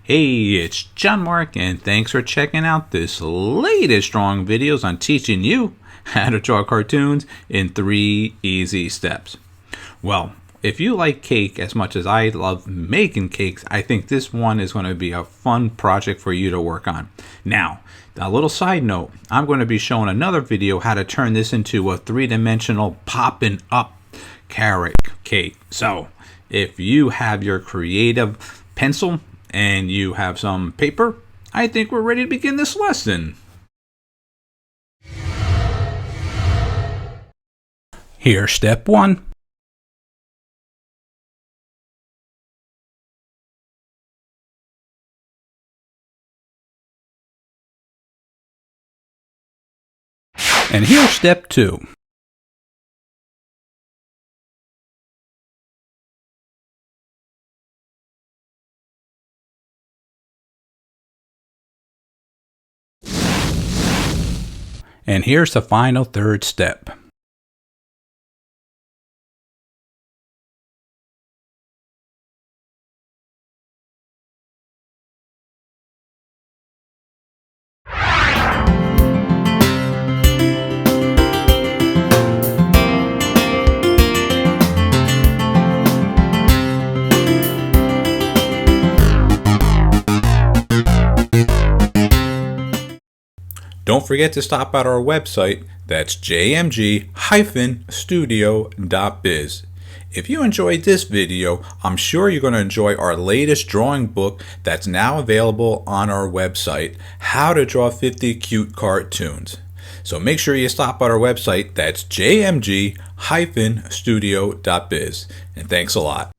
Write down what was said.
Hey, it's John-Marc, and thanks for checking out this latest drawing videos on teaching you how to draw cartoons in 3 easy steps. Well, if you like cake as much as I love making cakes, I think this one is going to be a fun project for you to work on. Now, a little side note, I'm going to be showing another video how to turn this into a 3-dimensional popping up carrot cake. So, if you have your creative pencil and you have some paper, I think we're ready to begin this lesson. Here's step 1. And here's step 2. And here's the final 3rd step. Don't forget to stop at our website, that's jmg-studio.biz. If you enjoyed this video, I'm sure you're going to enjoy our latest drawing book that's now available on our website, How to Draw 50 Cute Cartoons. So make sure you stop at our website, that's jmg-studio.biz. And thanks a lot.